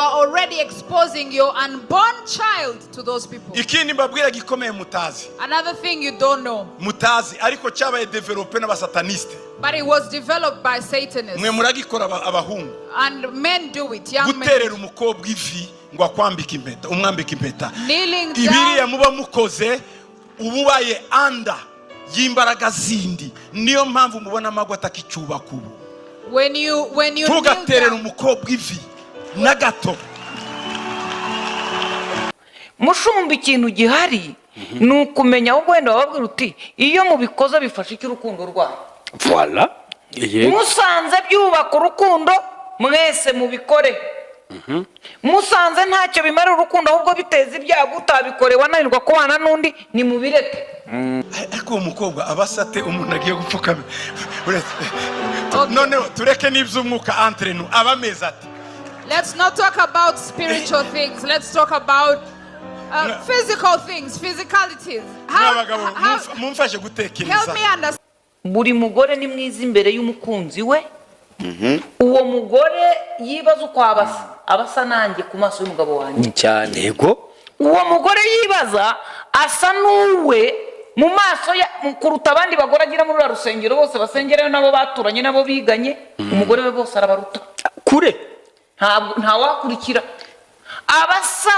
are already exposing your unborn child to those people. Ikindi mbabwira gikomeye mutazi. Another thing you don't know. Mutazi ariko cyabaye develope n'abasataniste. But it was developed by Satanists. Mwe muragikora abahungu. And men do it, young men. Guterera umukobwa ivi ngo akwambika impeta, umwambika impeta. Kneeling down. Ibiriya muba mukoze ububaye anda y'imbaraga zindi. Niyo mpamvu mubona amagwa atakicuba kubu. When you tugaterera umukobwa ivi na gato. Mushumba ikintu gihari nukumenya ahubwo wenda wababwira uti iyo mubikoza bifasha iki urukundo rwayo. Voilà. Musanze byubaka urukundo mwese mubikore. Musanze ntacyo bimara urukundo ahubwo biteza ibyago utabikore wananirwa kubana n'undi ni mubireke. Ariko umukobwa abasate umuntu agiye gupfukama. None tureke n'iby'umwuka entre nous abameza ati. Let's not talk about spiritual things. Let's talk about physical things, physicalities. Mumfashe gutekereza. Help me understand. Buri mugore ni mwiza imbere y'umukunzi we. Uwo mugore yibaza uko abasa nanjye ku maso y'umugabo wanjye. Cyane yego. Uwo mugore yibaza asa n'uwe mu maso ya kuruta abandi bagore agira muri rusengero bose basengerayo nabo baturanye nabo biganye. Umugore we bose arabaruta kure. Nta wakurikira abasa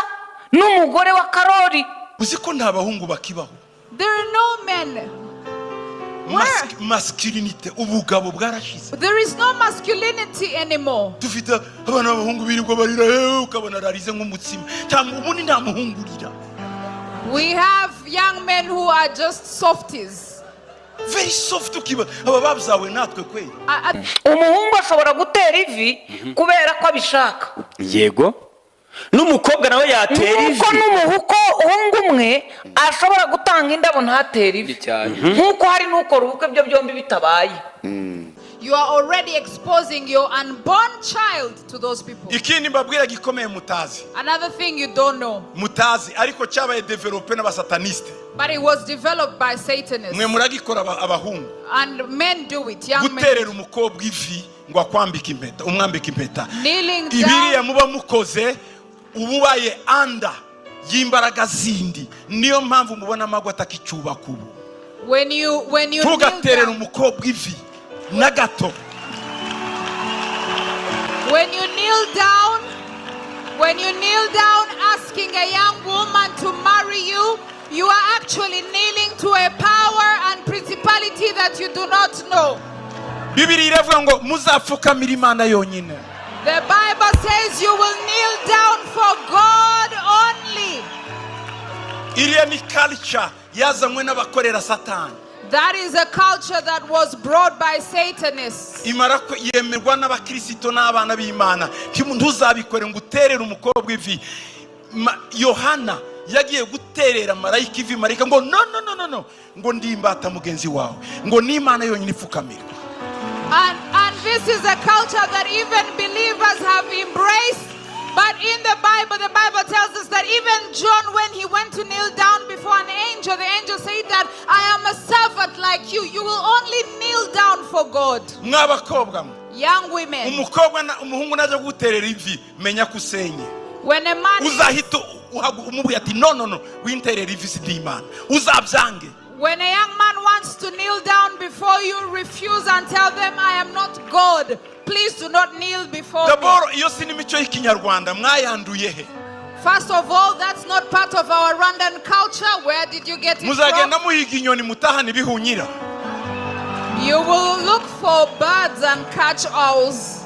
n'umugore wa Karori. Uzi ko nta bahungu bakibaho. There are no men. Masculinity ubugabo bwarashize. There is no masculinity anymore. Dufite abana b'abahungu birirwa barira ukabona rarize nk'umutsima cyangwa ubundi nta muhungurira. We have young men who are just softies. Very soft ukiba aba babzawe natwe kweli. Umuhungu ashobora gutera ivi kubera ko abishaka. Yego. N'umukobwa nawe yatera ivi. Nuko n'umuhuko umwe ashobora gutanga indabo ntatera ivi. Nkuko hari n'ukora ubukwe byo byombi bitabaye. You are already exposing your unborn child to those people. Ikindi mbabwira gikomeye mutazi. Another thing you don't know. Mutazi ariko cyabaye develope n'abasataniste. But it was developed by Satanists. Mwe muragikora abahungu. And men do it, young men. Guterera umukobwa ivi ngo akwambika impeta, umwambika impeta. Kneeling down. Ibiriya muba mukoze ububaye anda y'imbaraga zindi. Niyo mpamvu mubona amagwa atakicuba kubu. When you tugaterera umukobwa ivi na gato. When you kneel down asking a young woman to marry you, you are actually kneeling to a power and principality that you do not know. Bibiri iravuga ngo muzapfukamira Imana yonyine. The Bible says you will kneel down for God only. Iriya ni culture yazanywe n'abakorera Satani. That is a culture that was brought by Satanists. Imara ko yemerwa n'abakristo n'abana b'Imana. Ntuzabikore ngo uterere umukobwa ivi. Yohana yagiye guterera marayika ivi, marayika ngo no ngo ndimbata mugenzi wawe ngo n'Imana yonyine ipfukamira. And this is a culture that even believers have embraced. But in the Bible tells us that even John, when he went to kneel down before an angel, the angel said that I am a servant like you. You will only kneel down for God. Young women. Umuhungu naje guterera ivi menya kusenye. When a man uzahita umubwira ati no winterera ivi sidi Imana uzabyange. When a young man wants to kneel down before you, refuse and tell them I am not God. Please do not kneel before me. First of all, that's not part of our Rwandan culture. Where did you get it from? You will look for birds and catch owls.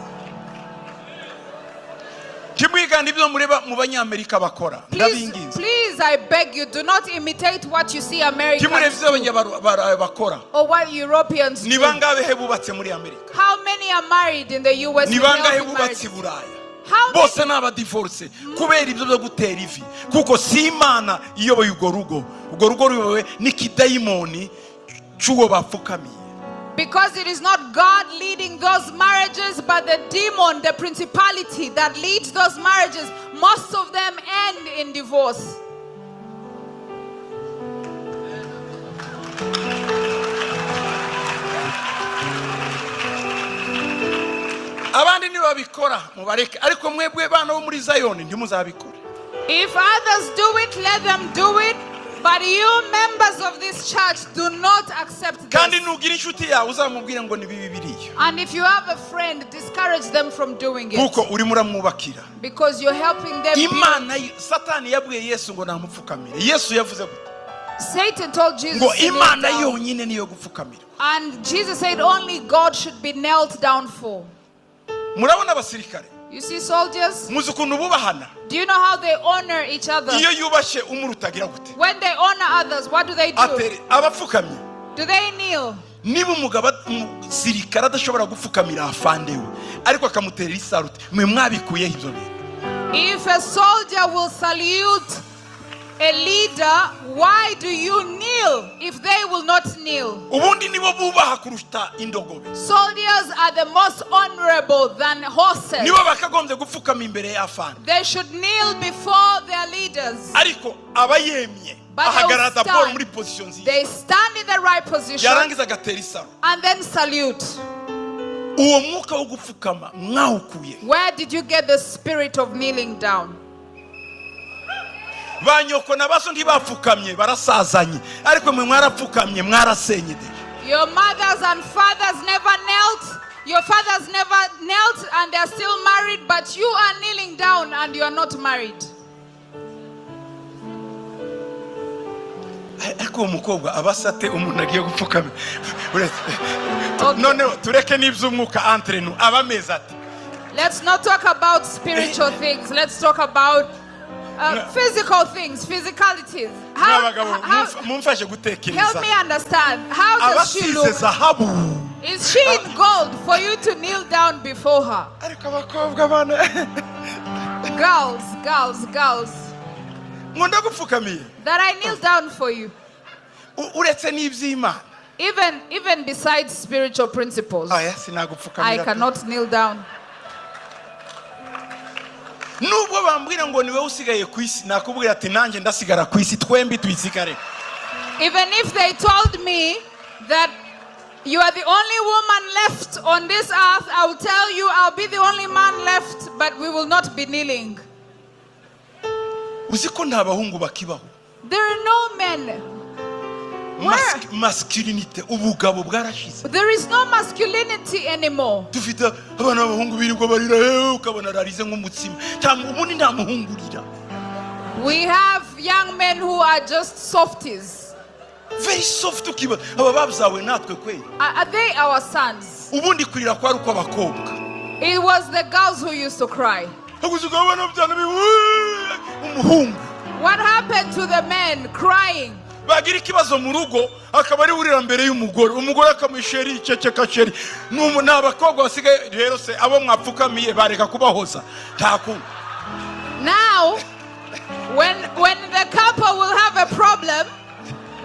Please, I beg you, do not imitate what you see Americans do, or what Europeans do. How many are married in the US? Bose n'abadivorce kubera ibyo byo gutera ivi kuko si Imana iyoboye ugo rugo ruyobowe n'ikidayimoni cy'uwo bapfukamiye. Because it is not God leading those marriages, but the demon, the principality that leads those marriages. Most of them end in divorce. abandi nibabikora mubareke ariko mwebwe bana bo muri Zayoni ntimuzabikora. If others do it, let them do it. But you members of this church do not accept kandi this. nugira inshuti yawe uzamubwire ngo ni Bibiliya. And if you have a friend, discourage them from doing it. Kuko uri muramwubakira. Because you're helping them build. Imana Satani yabwiye Yesu ngo namupfukamire. Yesu yavuze gute? Satan told Jesus Ngo to kneel Imana down. yonyine niyo gupfukamira. And Jesus said only God should be knelt down for. Murabona abasirikare? You see soldiers? Muzi ukuntu bubahana? Do you know how they honor each other? Iyo yubashe umurutagira gute? When they honor others, what do they do? Atere abapfukamye. Do they kneel? Niba umugabo umusirikare adashobora gupfukamira afande we ariko akamutera isarute mwe mwabikuye ibyo bintu. If a soldier will salute a leader, why do you kneel if they will not kneel? Ubundi nibo bubaha kuruta indogobe. Soldiers are the most honorable than horses. Nibo bakagombye gupfukama imbere ya afande. They should kneel before their leaders. Ariko abayemye ahagarara dabord muri position nziza. They stand in the right position Yarangiza agatera isaro. and then salute. Uwo mwuka wo gupfukama mwawukuye. Where did you get the spirit of kneeling down? Banyoko nabaso ntibapfukamye barasazanye ariko mwe mwarapfukamye mwarasenye de. Your mothers and fathers never knelt. Your fathers never knelt and they are still married, but you are kneeling down and you are not married. Ariko umukobwa abasate umuntu agiye gupfukamye. Okay. None tureke n'iby'umwuka entre nous abameze ati. Let's not talk about spiritual things. Let's talk about physical things, physicalities. Mumfashe Help gutekereza. me understand. How does she Abasize look? zahabu. Is she in gold for you to kneel down before her? Ariko abakobwa bana. Girls. Ngunda gupfukamiye. That I kneel down for you. Uretse n'iby'Imana. Even besides spiritual principles, Aya I sinagupfukamira. cannot kneel down. Nubwo bambwira ngo niwe usigaye ku isi nakubwira ati nanjye ndasigara ku isi twembi tuyisigare. Even if they told me that you are the only woman left on this earth, I will tell you I'll be the only man left, but we will not be kneeling. Uziko nta bahungu bakibaho. There are no men. Where? Masculinity ubugabo bwarashize. There is no masculinity anymore. Dufite abana b'abahungu birirwa barira ukabona rarize nk'umutsima. Cyangwa ubundi nta muhungu urira. We have young men who are just softies. Very soft ukiba aba babzawe natwe kweli. Are they our sons? Ubundi kurira kwa ruko abakobwa. It was the girls who used to cry. Haguzuga abana byana umuhungu. What happened to the men crying? Bagira ikibazo mu rugo akaba ari urira mbere y'umugore umugore akamwisheri iceceka sheri n'abakobwa basigaye rero se abo mwapfukamiye bareka kubahoza ntaku. Now when the couple will have a problem,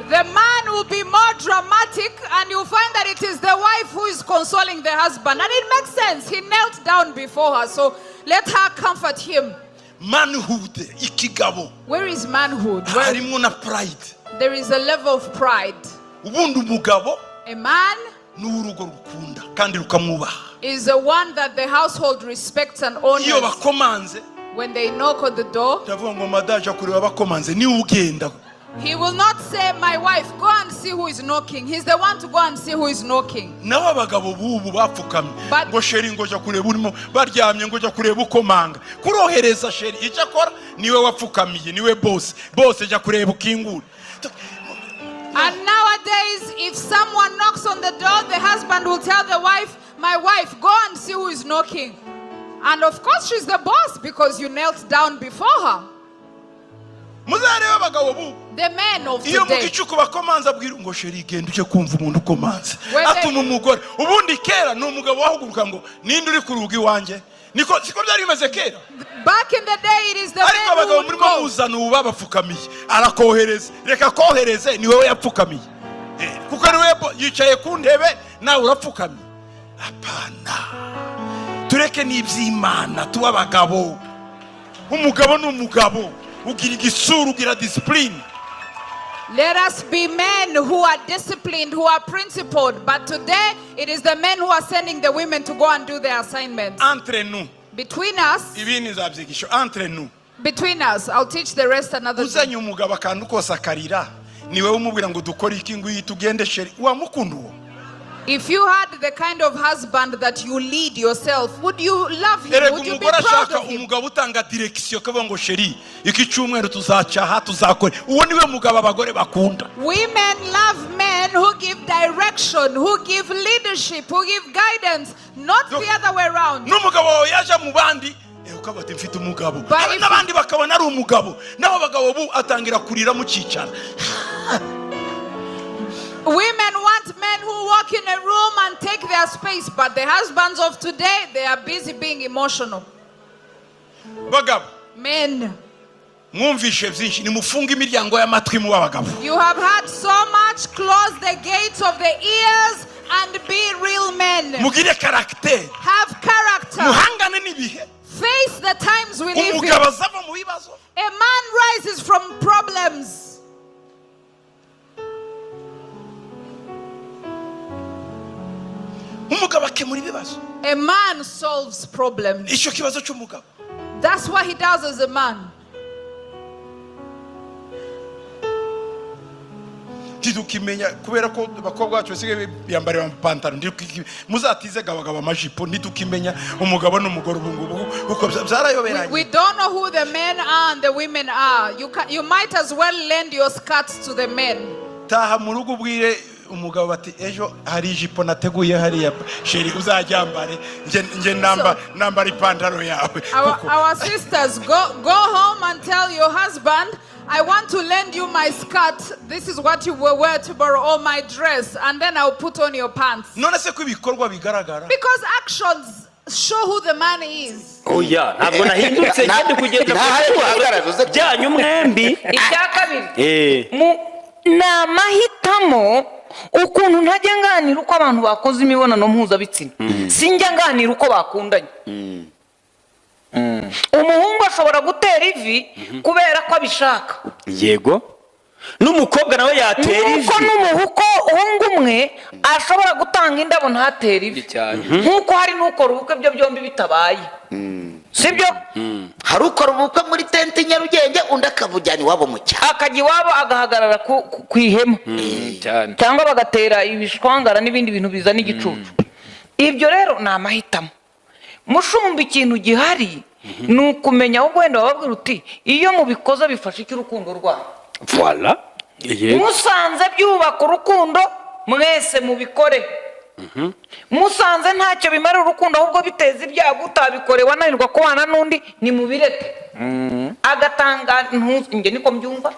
the man will be more dramatic and you'll find that it is the wife who is consoling the husband, and it makes sense. He knelt down before her, so let her comfort him. Manhood ikigabo. Where is manhood? Harimo na pride. There is a level of pride. Ubundi umugabo A man n'urugo rukunda kandi rukamwubaha. is the one that the household respects and honors. Iyo bakomanze When they knock on the door, ndavuga ngo madaje kureba bakomanze ni ugenda. he will not say, my wife, go and see who is knocking. He's the one to go and see who is knocking. Naho abagabo bubu bapfukamye But- ngo sheri ngo jya kureba urimo baryamye ngo jya kureba ukomanga kurohereza sheri icyo akora niwe wapfukamiye niwe boss jya kureba ukingura. And nowadays, if someone knocks on the door, the husband will tell the wife, my wife, go and see who is knocking. And of course, she's the boss because you knelt down before her. Muzareba abagabo bubu The men of iyo mu today. gicuku bakomanza abwira ngo sheri genda uje kumva umuntu ukomanze When they- atuma umugore ubundi kera ni umugabo wahuguruka ngo ninde uri ku rugi wanjye niko siko byari bimeze kera. Back in the day, it is the Ariko men who abagabo would murimo go. muzana ubu babapfukamiye arakohereza reka kohereze ni wowe yapfukamiye kuko ari we yicaye ku ntebe nawe urapfukamye. Apana tureke n'iby'Imana tuba abagabo. Umugabo ni umugabo ugira igisura ugira discipline. Let us be men who are disciplined, who are principled. But today, it is the men who are sending the women to go and do their assignments. Entre nous. Between us, Ibini nzabyigisha. Entre nous. between us, I'll teach the rest another day. Uzanye umugabo akantu kose akarira. Niwe umubwira ngo dukore iki nguyi tugende sheri. Wamukunda uwo. If you had the kind of husband that you lead yourself, would you love him? Would you be proud of him? Umugabo utanga direction kavuga ngo sheri iki cyumweru tuzacaha tuzakora. Uwo niwe mugabo abagore bakunda. Women love men who give direction, who give leadership, who give guidance, not the other way around. N'umugabo yaje mu bandi ukabati mfite umugabo. N'abandi bakabona ari umugabo. Nabo bagabo bu atangira kurira mu cyicara. Women want men who walk in a room and take their space, but the husbands of today, they are busy being emotional. Bagabo. Men. Mwumvishe byinshi nimufunga imiryango y'amatwi mu babagabo. You have had so much, close the gates of the ears and be real men. Mugire character. Have character. Muhangane n'ibihe. Face the times we live in. Umugabo azava mu bibazo. A man rises from problems. Umugabo akemura ibibazo. A man solves problems. Icyo kibazo cy'umugabo. That's what he does as a man. Tidukimenya kubera ko bakobwa bacu basigaye biyambara amapantaro muzatize gabagaba amajipo nidukimenya umugabo n'umugore ubungubu uko byarayoberanye. We don't know who the men are and the women are. You might as well lend your skirts to the men. Taha mu rugo ubwire umugabo bati ejo hari ijipo nateguye hariya sheri uzajyambare nge namba ipantaro yawe. Our sisters, go home and tell your husband, I want to lend you my skirt. This is what you will wear tomorrow, or my dress, and then I'll put on your pants. None se ko ibikorwa bigaragara. Because actions show who the man is. Oya ntabwo nahindutse kandi kugeza ku byanyu mwembi. Icya kabiri na mahitamo ukuntu ntajya nganira uko abantu bakoze imibonano mpuzabitsina sinjya nganira uko bakundanye. Umuhungu ashobora gutera ivi kubera ko abishaka. Yego. N'umukobwa nawe yatera ivi. Nuko n'umuhuko uhungu umwe ashobora gutanga indabo ntatera ivi. Nkuko hari n'ukora ubukwe byo byombi bitabaye. Sibyo? Hari ukora ubukwe muri tente Nyarugenge undi akabujyana iwabo mu cyaro. Akajya iwabo agahagarara ku ihema. Cyangwa bagatera ibishwangara n'ibindi bintu bizana igicucu. Ibyo rero ni amahitamo. Mushumba ikintu gihari nukumenya aho gwenda babwira uti iyo mubikoza bifasha iki urukundo rwayo. Voilà. Musanze byubaka urukundo mwese mubikore. Musanze ntacyo bimara urukundo ahubwo biteza ibyago utabikore wananirwa kubana n'undi ni mubireke. Agatanga nge niko mbyumva.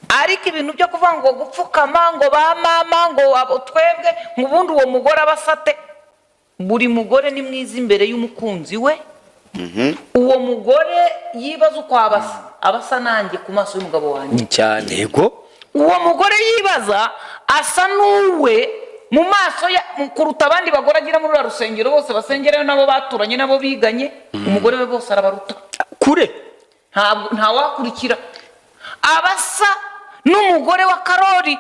Ariko ibintu byo kuvuga ngo gupfukama ngo ba mama ngo twebwe nk'ubundi uwo mugore abasate. Buri mugore ni mwiza imbere y'umukunzi we. Uwo mugore yibaza uko abasa nanjye ku maso y'umugabo wanjye cyane. Yego. Uwo mugore yibaza asa n'uwe mu maso ya kuruta abandi bagore agira muri rusengero bose basengerayo nabo baturanye nabo biganye. Umugore we bose arabaruta kure nta wakurikira. Abasa n'umugore wa Karori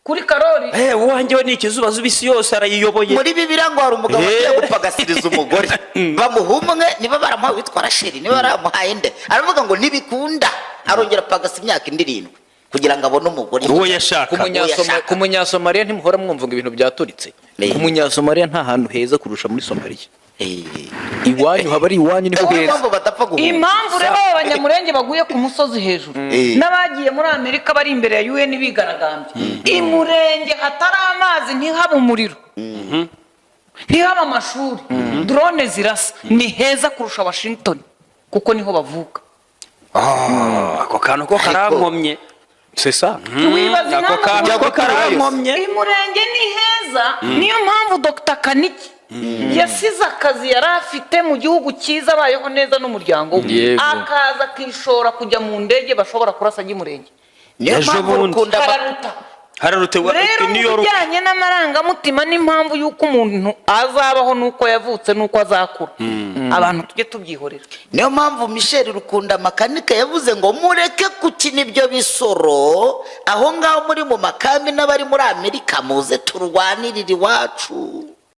kuri Karori. Uwanjye we ni ikizuba zubisi yose arayiyoboye. Muri Bibiliya ngo hari umugabo agiye gupagasiriza umugore bamuhumwe niba baramuhaye witwara sheri niba baramuhaye nde aravuga ngo nibikunda arongera apagasa imyaka 7 kugira ngo abone umugore uwo yashaka. Ku Munyasomaliya ntimuhora mwumvuga ibintu byaturitse. Ku Munyasomaliya nta hantu heza kurusha muri Somaliya. Iwanyu haba ari iwanyu niho heza. Impamvu rero abanyamurenge baguye ku musozi hejuru n'abagiye muri Amerika bari imbere ya UN bigaragambye. Imurenge hatari amazi ntihaba umuriro ntihaba amashuri drone zirasa ni heza kurusha Washington kuko niho bavuka. Ako kantu ko karankomye. C'est ça. Ako kantu ko karankomye. Imurenge ni heza niyo mpamvu Dr. Kaniki yasize akazi yari afite mu gihugu cyiza abayeho neza n'umuryango akaza kishora kujya mu ndege bashobora kurasa y'Imurenge. Niyo mpamvu ukunda hararutewe rero New York. bijyanye n'amarangamutima n'impamvu y'uko umuntu azabaho n'uko yavutse n'uko azakura abantu tujye tubyihorera. niyo mpamvu Michel Rukunda makanika yavuze ngo mureke gukina ibyo bisoro aho ngaho muri mu makambi n'abari muri Amerika muze turwanirire iwacu.